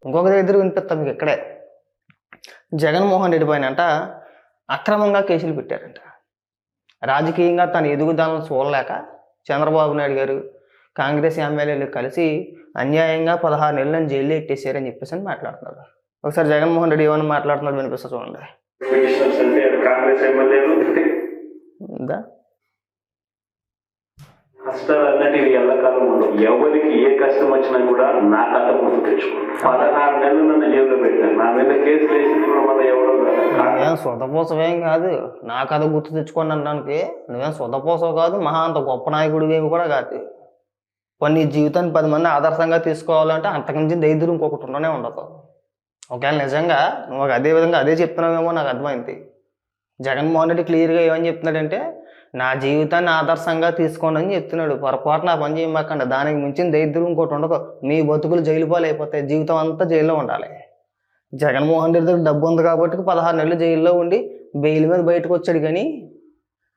ఇంకొక దగ్గర వినిపిస్తాం మీకు ఇక్కడే. జగన్మోహన్ రెడ్డి పైన అంట అక్రమంగా కేసులు పెట్టారంట. రాజకీయంగా తన ఎదుగుదలను చూడలేక చంద్రబాబు నాయుడు గారు కాంగ్రెస్ ఎమ్మెల్యేలు కలిసి అన్యాయంగా 16 నెలలను జైల్లో ఎట్టేసారని చెప్పేసి మాట్లాడుతున్నారు. ఒకసారి జగన్మోహన్ రెడ్డి ఏమన్నా మాట్లాడుతున్నారు వినిపిస్తా చూడండి. కష్టాలన్నిటివి ఎల్లకాలం ఉండవు. ఎవరికి ఏ కష్టం వచ్చినా కూడా నా కథ గుర్తు తెచ్చుకోండి. 16 నెలలు నన్ను జైల్లో పెట్టాను. నా మీద కేసు వేసింది కూడా మన ఎవరో నువ్వేం సొంతపోసవేం కాదు. నా కథ గుర్తు తెచ్చుకోండి అనడానికి నువ్వేం సొంతపోసవు కాదు, మహా అంత గొప్ప నాయకుడు ఏమి కూడా కాదు. కొన్ని జీవితాన్ని 10 మంది ఆదర్శంగా తీసుకోవాలంటే అంతకుమించి దైద్యం ఇంకొకటి ఉండనే ఉండదు. ఒకవేళ నిజంగా నువ్వు అదే విధంగా అదే చెప్తున్నావేమో నాకు అర్థమైంది. జగన్మోహన్ రెడ్డి క్లియర్గా ఏమని చెప్తున్నాడంటే నా జీవితాన్ని ఆదర్శంగా తీసుకోండి అని చెప్తున్నాడు. పొరపాటు నా పని చేయమాకండి, దానికి మించిన దరిద్రం ఇంకోటి ఉండదు. మీ బతుకులు జైలు పాలు అయిపోతాయి, జీవితం అంతా జైల్లో ఉండాలి. జగన్మోహన్ రెడ్డి దగ్గర డబ్బు ఉంది కాబట్టి 16 నెలలు జైల్లో ఉండి బెయిల్ మీద బయటకు వచ్చాడు. కానీ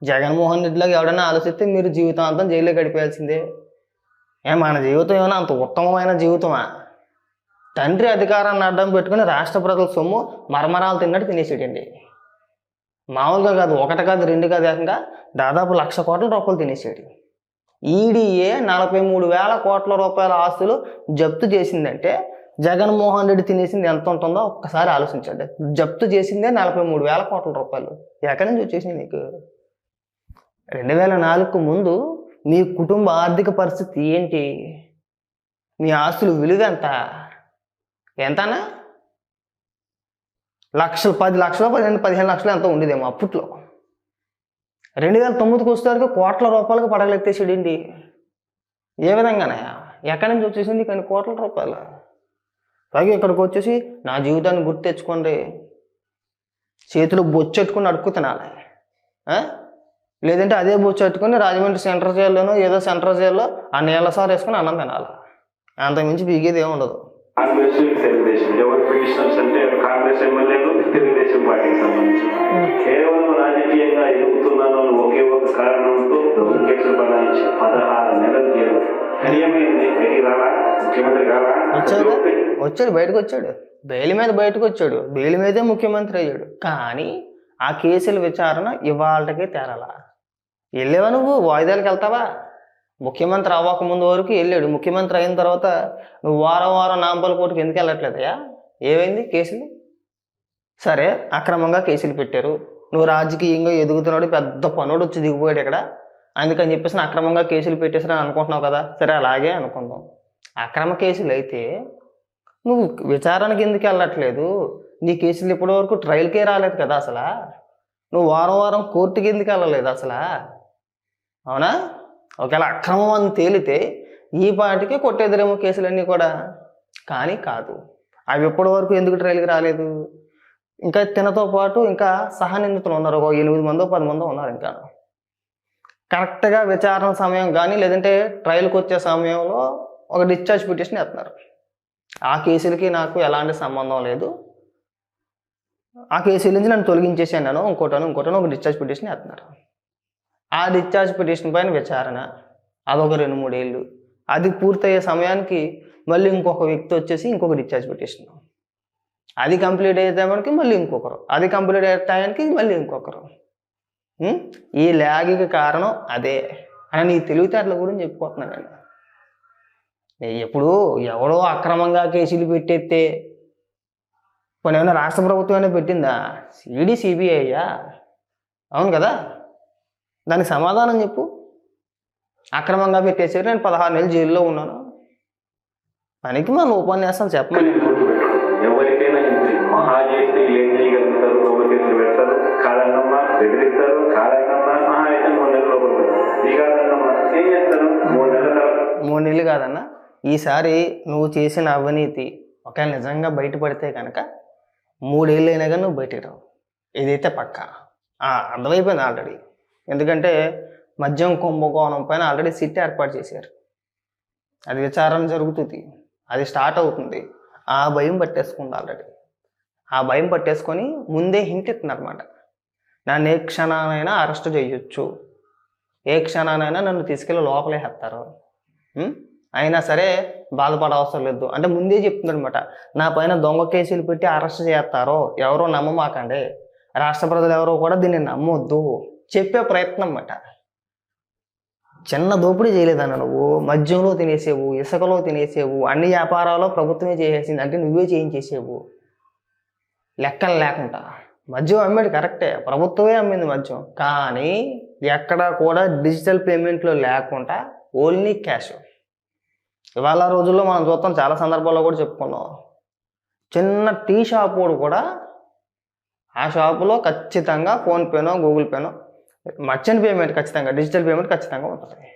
జగన్మోహన్ రెడ్డిలాగా ఎవడైనా ఆలోచిస్తే మీరు జీవితం అంతా జైల్లో గడిపేయాల్సిందే. మన జీవితం ఏమైనా అంత ఉత్తమమైన జీవితమా? తండ్రి అధికారాన్ని అడ్డం పెట్టుకుని రాష్ట్ర ప్రజల సొమ్ము మరమరాలు తిన్నట్టు తినేసాడండి. మామూలుగా కాదు, 1 కాదు 2 కాదు, ఏకంగా దాదాపు 1,00,000 కోట్ల రూపాయలు తినేసాడు. ఈడీఏ 43,000 కోట్ల రూపాయల ఆస్తులు జప్తు చేసిందంటే జగన్మోహన్ రెడ్డి తినేసింది ఎంత ఉంటుందో ఒక్కసారి ఆలోచించండి. జప్తు చేసిందే 43,000 కోట్ల రూపాయలు. ఎక్కడి నుంచి వచ్చేసింది నీకు? 2004కు ముందు మీ కుటుంబ ఆర్థిక పరిస్థితి ఏంటి? మీ ఆస్తులు విలువ ఎంతనా? 10 లక్షలు 15 లక్షలు ఎంత ఉండేదేమో అప్పట్లో. 2009కి వచ్చేసరికి కోట్ల రూపాయలకు పడగలెత్తేసాడండి. ఏ విధంగానే? ఎక్కడి నుంచి వచ్చేసింది కానీ కోట్ల రూపాయలు? పైగా ఇక్కడికి వచ్చేసి నా జీవితాన్ని గుర్తు తెచ్చుకోండి, చేతిలో బొచ్చెట్టుకుని అడుక్కు తినాలి. లేదంటే అదే బొచ్చెట్టుకుని రాజమండ్రి సెంట్రల్ జైల్లోనో ఏదో సెంట్రల్ జైల్లో ఆ నీళ్ళ సార్ వేసుకుని అన్నం తినాలి. అంతకుమించి పీకేది ఏమి ఉండదు. కాంగ్రెస్ తెలుగుదేశం ఎవరు పిటిషనర్స్ అంటే కాంగ్రెస్ ఎమ్మెల్యేలు తెలుగుదేశం పార్టీకి సంబంధించి కేవలం రాజకీయంగా ఎదుగుతున్నాను ఒకే ఒక కారణంతో కేసులు బలాయించి 16 నెలలు జైలు. వచ్చాడు, బయటకు వచ్చాడు, బెయిల్ మీద బయటకు వచ్చాడు, బెయిల్ మీదే ముఖ్యమంత్రి అయ్యాడు. కానీ ఆ కేసుల విచారణ ఇవాళకే తేరాలా? వెళ్ళేవా నువ్వు? వాయిదాలకు వెళ్తావా? ముఖ్యమంత్రి అవ్వకముందు వరకు వెళ్ళాడు, ముఖ్యమంత్రి అయిన తర్వాత నువ్వు వారం నాంపల్లి కోర్టుకు ఎందుకు వెళ్ళట్లేదయ్యా? ఏమైంది కేసులు? సరే, అక్రమంగా కేసులు పెట్టారు, నువ్వు రాజకీయంగా ఎదుగుతున్నాడు, పెద్ద పనుడు వచ్చి దిగిపోయాడు ఇక్కడ, అందుకని చెప్పేసి అక్రమంగా కేసులు పెట్టేసారని అనుకుంటున్నావు కదా. సరే, అలాగే అనుకుందాం. అక్రమ కేసులు అయితే నువ్వు విచారణకి ఎందుకు వెళ్ళట్లేదు? నీ కేసులు ఇప్పటి వరకు ట్రయల్కే రాలేదు కదా అసలు. నువ్వు వారం కోర్టుకి ఎందుకు వెళ్ళలేదు అసలు? అవునా? ఒకవేళ అక్రమం అని తేలితే ఈ పాటికి కొట్టేద్దరేమో కేసులన్నీ కూడా. కానీ కాదు, అవి ఎప్పటి వరకు ఎందుకు ట్రయల్కి రాలేదు? ఇంకా తినతో పాటు ఇంకా సహనిందితులు ఉన్నారు, ఒక 8 మందో 10 మందో ఉన్నారు. ఇంకా కరెక్ట్గా విచారణ సమయం కానీ లేదంటే ట్రయల్కి వచ్చే సమయంలో ఒక డిశ్చార్జ్ పిటిషన్ వేస్తున్నారు. ఆ కేసులకి నాకు ఎలాంటి సంబంధం లేదు, ఆ కేసుల నుంచి నన్ను తొలగించేసాను ఇంకోటను ఒక డిశ్చార్జ్ పిటిషన్ వేస్తున్నారు. ఆ డిశ్చార్జ్ పిటిషన్ పైన విచారణ అదొక 2-3 ఏళ్ళు. అది పూర్తయ్యే సమయానికి మళ్ళీ ఇంకొక వ్యక్తి వచ్చేసి ఇంకొక డిశ్చార్జ్ పిటిషన్, అది కంప్లీట్ అయ్యే టైంకి మళ్ళీ ఇంకొకరు, అది కంప్లీట్ అయ్యే టైంకి మళ్ళీ ఇంకొకరు. ఈ ల్యాగ్కి కారణం అదే అని నీ తెలివితేటల గురించి చెప్పుకోతున్నాను. ఎప్పుడు ఎవడో అక్రమంగా కేసులు పెట్టేస్తే కొన్ని ఏమైనా రాష్ట్ర ప్రభుత్వమైనా పెట్టిందా? ఈడీ సిబిఐ అయ్యా, అవును కదా? దానికి సమాధానం చెప్పు. అక్రమంగా పెట్టేసారు, నేను 16 నెలలు జైల్లో ఉన్నాను, పనికి మన ఉపన్యాసం చెప్పమని. ఎవరికైనా మహా చేస్తే ఏం చేయగలుగుతారు? కేసులు పెడతారు, కాదన్నమ్మా బెదిరిస్తారు, కాదన్నమ్మా మహా అయితే 3 నెలలు లోపడతారు. ఈ కాదన్నమ్మా ఏం చేస్తారు? 3 నెలలు కాదన్నా, ఈసారి నువ్వు చేసిన అవినీతి ఒకవేళ నిజంగా బయటపడితే కనుక 3 ఏళ్ళు అయినా కానీ నువ్వు బయటికి రావు. ఇదైతే పక్కా అర్థమైపోయింది ఆల్రెడీ. ఎందుకంటే మద్యం కుంభకోణం పైన ఆల్రెడీ సిట్ ఏర్పాటు చేశారు, అది విచారణ జరుగుతుంది, అది స్టార్ట్ అవుతుంది. ఆ భయం పట్టేసుకుంది ఆల్రెడీ. ఆ భయం పట్టేసుకొని ముందే హింట్ ఇస్తున్నారు అనమాట. నన్ను ఏ క్షణానైనా అరెస్ట్ చేయొచ్చు, ఏ క్షణానైనా నన్ను తీసుకెళ్ళి లోపలేస్తారు, అయినా సరే బాధపడవసరం లేదు అంటే ముందే చెప్తున్నాడు అనమాట. నా పైన దొంగ కేసులు పెట్టి అరెస్ట్ చేస్తారో ఎవరో నమ్మమాకండి, రాష్ట్ర ప్రజలు ఎవరో కూడా దీన్ని నమ్మొద్దు చెప్పే ప్రయత్నం అన్నమాట. చిన్న దోపిడీ చేయలేదన్న నువ్వు, మద్యంలో తినేసేవు, ఇసుకలో తినేసేవు, అన్ని వ్యాపారాల్లో ప్రభుత్వమే చేసేసింది అంటే నువ్వే చేయించేసేవు లెక్కలు లేకుండా. మద్యం అమ్మేది కరెక్టే, ప్రభుత్వమే అమ్మింది మద్యం, కానీ ఎక్కడా కూడా డిజిటల్ పేమెంట్లో లేకుండా ఓన్లీ క్యాష్. ఇవాళ రోజుల్లో మనం చూస్తాం, చాలా సందర్భాల్లో కూడా చెప్పుకున్నాం. చిన్న టీ షాప్ కూడా ఆ షాపులో ఖచ్చితంగా ఫోన్పేనో గూగుల్ పేనో మర్చెంట్ పేమెంట్ ఖచ్చితంగా, డిజిటల్ పేమెంట్ ఖచ్చితంగా ఉంటుంది.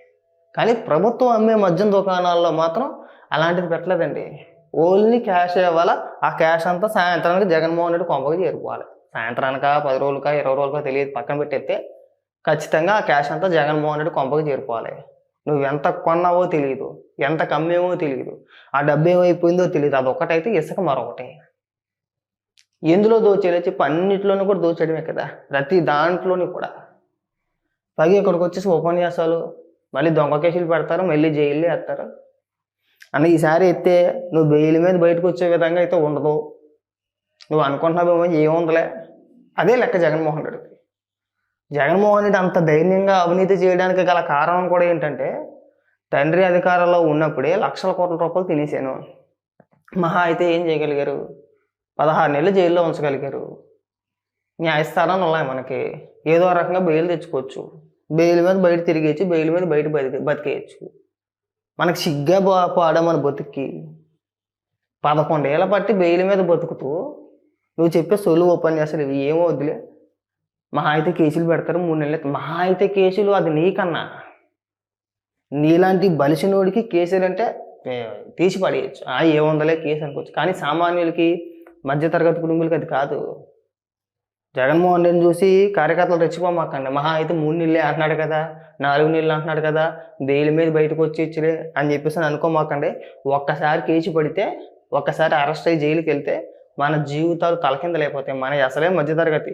కానీ ప్రభుత్వం అమ్మే మద్యం దుకాణాల్లో మాత్రం అలాంటిది పెట్టలేదండి. ఓన్లీ క్యాష్ ఇవ్వాలా, ఆ క్యాష్ అంతా సాయంత్రానికి జగన్మోహన్ రెడ్డి కొంపకి చేరుకోవాలి. సాయంత్రానికా 10 రోజులకా 20 రోజులకా తెలియదు, పక్కన పెట్టేస్తే ఖచ్చితంగా ఆ క్యాష్ అంతా జగన్మోహన్ రెడ్డి కొంపకి చేరుకోవాలి. నువ్వు ఎంత కొన్నావో తెలియదు, ఎంత కమ్మేమో తెలియదు, ఆ డబ్బు ఏమైపోయిందో తెలియదు. అదొక్కటైతే ఇసుక మరొకటి. ఎందులో దోచేయాలో చెప్పి అన్నింటిలోనూ కూడా దోచేయడమే కదా, ప్రతి దాంట్లోని కూడా. పైగా ఇక్కడికి వచ్చేసి ఉపన్యాసాలు, మళ్ళీ దొంగ కేసులు పెడతారు, మళ్ళీ జైలు వేస్తారు. అన్న ఈసారి ఎత్తే నువ్వు బెయిల్ మీద బయటకు వచ్చే విధంగా అయితే ఉండదు. నువ్వు అనుకుంటున్నావేమో ఏముందిలే, అదే లెక్క జగన్మోహన్ రెడ్డికి. జగన్మోహన్ రెడ్డి అంత ధైర్యంగా అవినీతి చేయడానికి గల కారణం కూడా ఏంటంటే, తండ్రి అధికారంలో ఉన్నప్పుడే లక్షల కోట్ల రూపాయలు తినేసాను. మహా అయితే ఏం చేయగలిగారు, 16 నెలలు జైల్లో ఉంచగలిగారు. న్యాయస్థానాలు ఉన్నాయి మనకి, ఏదో రకంగా బెయిల్ తెచ్చుకోవచ్చు, బెయిల్ మీద బయట తిరిగేయచ్చు, బెయిల్ మీద బయట బతికేయచ్చు. మనకి సిగ్గా పాడమని బతుక్కి 11 ఏళ్ళ బట్టి బెయిల్ మీద బతుకుతూ నువ్వు చెప్పే సొలు ఉపన్యాసాలు ఇవి ఏమో వద్దులే. మహా అయితే కేసులు పెడతారు 3 నెలలు, మహా అయితే కేసులు అది నీకన్నా. నీలాంటి బలిసినోడికి కేసులు అంటే తీసి పడేయచ్చు, ఏముందలే కేసు అనుకోవచ్చు. కానీ సామాన్యులకి, మధ్యతరగతి కుటుంబాలకి అది కాదు. జగన్మోహన్ రెడ్డిని చూసి కార్యకర్తలు రెచ్చిపోమాకండి. మహా అయితే 3 నెలలే అంటున్నాడు కదా, 4 నెలలు అంటున్నాడు కదా, బెయిల్ మీద బయటకు వచ్చి ఇచ్చలే అని చెప్పేసి అనుకోమాకండి. ఒక్కసారి కేసు పడితే, ఒక్కసారి అరెస్ట్ అయ్యి జైలుకి వెళ్తే మన జీవితాలు తలకిందలైపోతాయి. మన అసలే మధ్యతరగతి.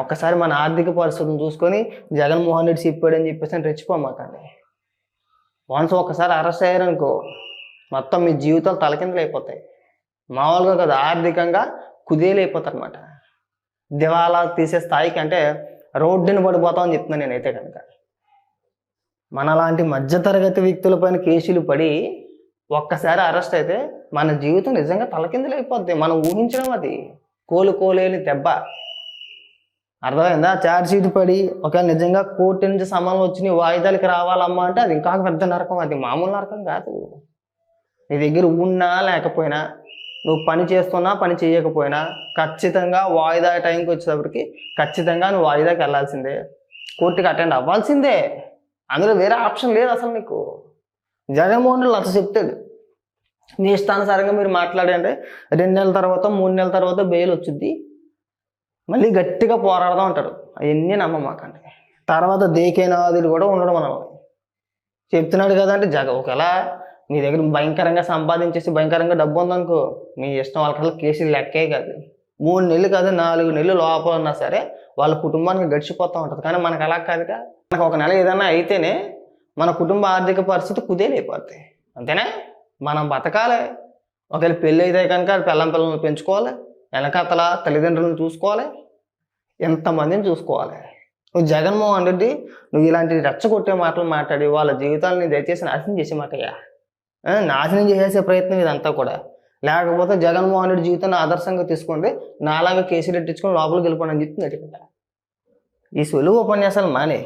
ఒక్కసారి మన ఆర్థిక పరిస్థితులను చూసుకొని జగన్మోహన్ రెడ్డి చెప్పాడని చెప్పేసి రెచ్చిపోమాకండి. వన్స్ ఒక్కసారి అరెస్ట్ అయ్యారనుకో మొత్తం మీ జీవితాలు తలకిందలైపోతాయి. మామూలుగా కదా, ఆర్థికంగా కుదేలైపోతారు అనమాట. దివాలా తీసే స్థాయికి, అంటే రోడ్డుని పడిపోతామని చెప్తున్నాను నేనైతే కనుక. మనలాంటి మధ్యతరగతి వ్యక్తులపైన కేసులు పడి ఒక్కసారి అరెస్ట్ అయితే మన జీవితం నిజంగా తలకిందులైపోద్ది. మనం ఊహించడం అది కోలుకోలేని దెబ్బ. అర్థమైందా? ఛార్జ్ షీట్ పడి ఒకవేళ నిజంగా కోర్టు నుంచి సమన్లు వచ్చి నీ వాయిదాలకి రావాలమ్మా అంటే అది ఇంకా పెద్ద నరకం. అది మామూలు నరకం కాదు. నీ దగ్గర ఉన్నా లేకపోయినా, నువ్వు పని చేస్తున్నా పని చేయకపోయినా ఖచ్చితంగా వాయిదా టైంకి వచ్చేటప్పటికి ఖచ్చితంగా నువ్వు వాయిదాకి వెళ్ళాల్సిందే, కోర్టుకి అటెండ్ అవ్వాల్సిందే. అందులో వేరే ఆప్షన్ లేదు అసలు నీకు. జగన్మోహన్ రెడ్డి అసలు చెప్తాడు, మీ ఇష్టానుసారంగా మీరు మాట్లాడంటే 2 నెలల తర్వాత 3 నెలల తర్వాత బెయిల్ వచ్చింది, మళ్ళీ గట్టిగా పోరాడదాం అంటారు. అవన్నీ నమ్మమాకండి. తర్వాత దేకేనాదులు కూడా ఉండడం మనల్ని చెప్తున్నాడు కదంటే ఒకవేళ మీ దగ్గర భయంకరంగా సంపాదించేసి భయంకరంగా డబ్బు ఉందనుకో, మీ ఇష్టం, వాళ్ళ కేసులు లెక్కే కాదు. 3 నెలలు కాదు 4 నెలలు లోపల ఉన్నా సరే వాళ్ళ కుటుంబానికి గడిచిపోతూ ఉంటుంది. కానీ మనకు అలా కాదుగా. మనకు ఒక నెల ఏదైనా అయితేనే మన కుటుంబ ఆర్థిక పరిస్థితి కుదేలైపోతాయి. అంతేనా? మనం బతకాలి. ఒకవేళ పెళ్ళి అయితే కనుక పిల్లలను పెంచుకోవాలి, వెనకతల తల్లిదండ్రులను చూసుకోవాలి, ఎంతమందిని చూసుకోవాలి. నువ్వు జగన్మోహన్ రెడ్డి నువ్వు ఇలాంటి రెచ్చగొట్టే మాటలు మాట్లాడి వాళ్ళ జీవితాలని దయచేసి నాశనం చేసే మాటయ్యా. నాశనం చేసే ప్రయత్నం ఇదంతా కూడా. లేకపోతే జగన్మోహన్ రెడ్డి జీవితాన్ని ఆదర్శంగా తీసుకోండి, నాలాగా కేసులు ఎట్టించుకొని లోపలికి వెళ్ళిపోండి అని చెప్తుంది. ఈ సులువు ఉపన్యాసాలు మానే.